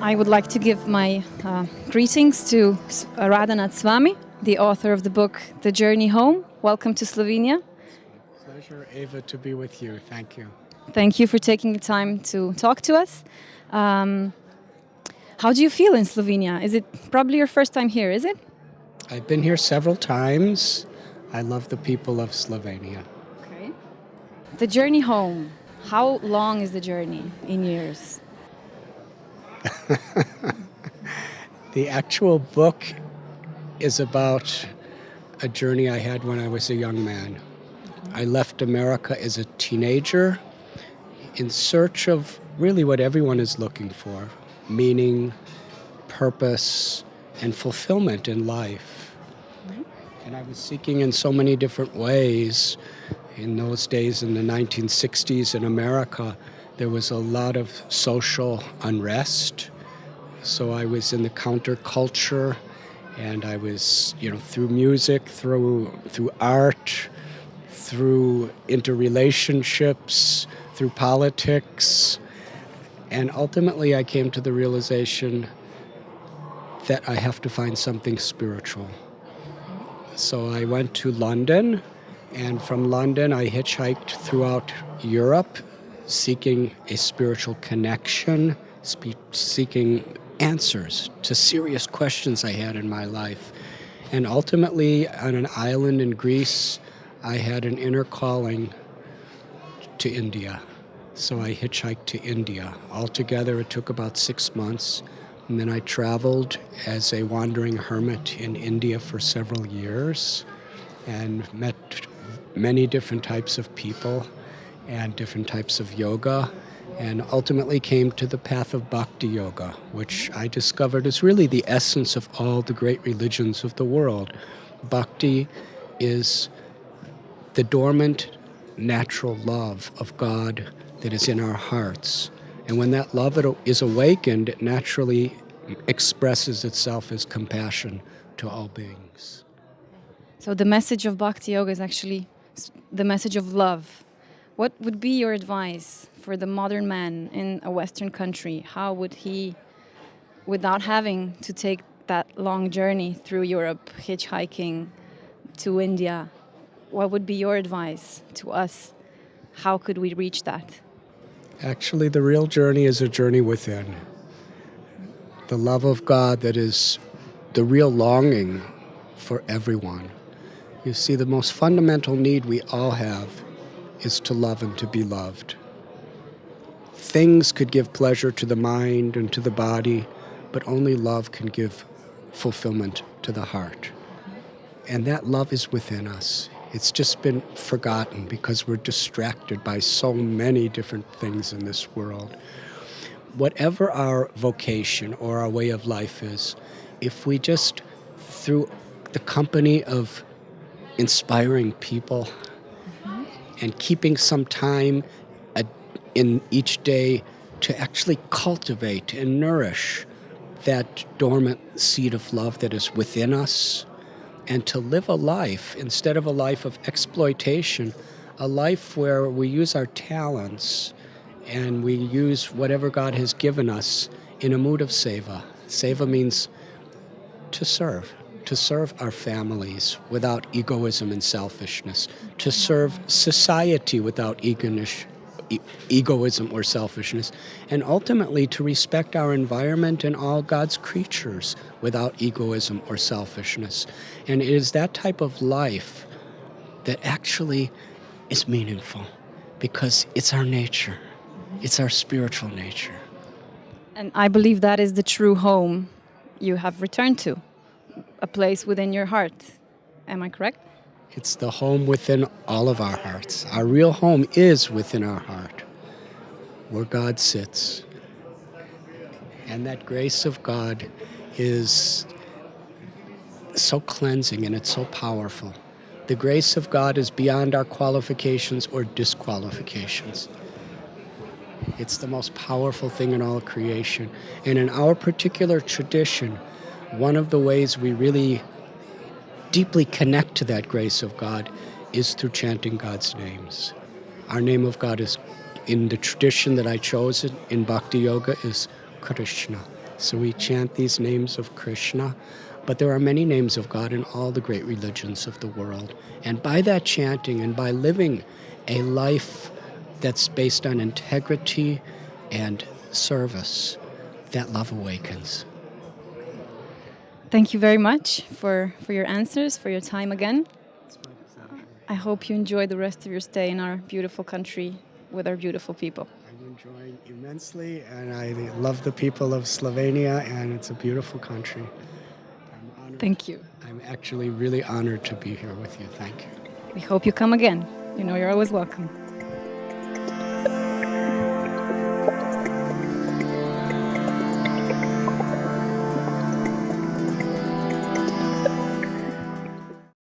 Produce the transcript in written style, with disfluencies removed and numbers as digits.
I would like to give my greetings to Radhanath Swami, the author of the book The Journey Home. Welcome to Slovenia. Pleasure, Eva, to be with you. Thank you. Thank you for taking the time to talk to us. How do you feel in Slovenia? Is it probably your first time here, is it? I've been here several times. I love the people of Slovenia. Okay. The journey home. How long is the journey in years? The actual book is about a journey I had when I was a young man. I left America as a teenager in search of really what everyone is looking for: meaning, purpose, and fulfillment in life. And I was seeking in so many different ways. In those days, in the 1960s in America, there was a lot of social unrest. So I was in the counterculture, and I was, through music, through art, through interrelationships, through politics. And ultimately I came to the realization that I have to find something spiritual. So I went to London, and from London I hitchhiked throughout Europe, seeking a spiritual connection, seeking answers to serious questions I had in my life. And ultimately, on an island in Greece, I had an inner calling to India. So I hitchhiked to India. Altogether, it took about 6 months. And then I traveled as a wandering hermit in India for several years and met many different types of people and different types of yoga, and ultimately came to the path of bhakti yoga, which I discovered is really the essence of all the great religions of the world. Bhakti is the dormant, natural love of God that is in our hearts. And when that love is awakened, it naturally expresses itself as compassion to all beings. So the message of Bhakti Yoga is actually the message of love. What would be your advice for the modern man in a Western country? How would he, without having to take that long journey through Europe, hitchhiking to India, what would be your advice to us? How could we reach that? Actually, the real journey is a journey within. The love of God that is the real longing for everyone. You see, the most fundamental need we all have is to love and to be loved. Things could give pleasure to the mind and to the body, but only love can give fulfillment to the heart. And that love is within us. It's just been forgotten because we're distracted by so many different things in this world. Whatever our vocation or our way of life is, if we just, through the company of inspiring people and keeping some time in each day to actually cultivate and nourish that dormant seed of love that is within us, and to live a life, instead of a life of exploitation, a life where we use our talents and we use whatever God has given us in a mood of seva. Seva means to serve our families without egoism and selfishness, to serve society without egoism or selfishness, and ultimately to respect our environment and all God's creatures without egoism or selfishness. And it is that type of life that actually is meaningful because it's our nature. It's our spiritual nature. And I believe that is the true home you have returned to, a place within your heart. Am I correct? It's the home within all of our hearts. Our real home is within our heart, where God sits. And that grace of God is so cleansing and it's so powerful. The grace of God is beyond our qualifications or disqualifications. It's the most powerful thing in all creation. And in our particular tradition, one of the ways we really deeply connect to that grace of God is through chanting God's names. Our name of God is, in the tradition that I chose in Bhakti Yoga, is Krishna. So we chant these names of Krishna, but there are many names of God in all the great religions of the world. And by that chanting and by living a life that's based on integrity and service, that love awakens. Thank you very much for your answers, for your time again. I hope you enjoy the rest of your stay in our beautiful country with our beautiful people. I'm enjoying immensely, and I love the people of Slovenia, and it's a beautiful country. I'm honored. Thank you. I'm actually really honored to be here with you. Thank you. We hope you come again. You know you're always welcome.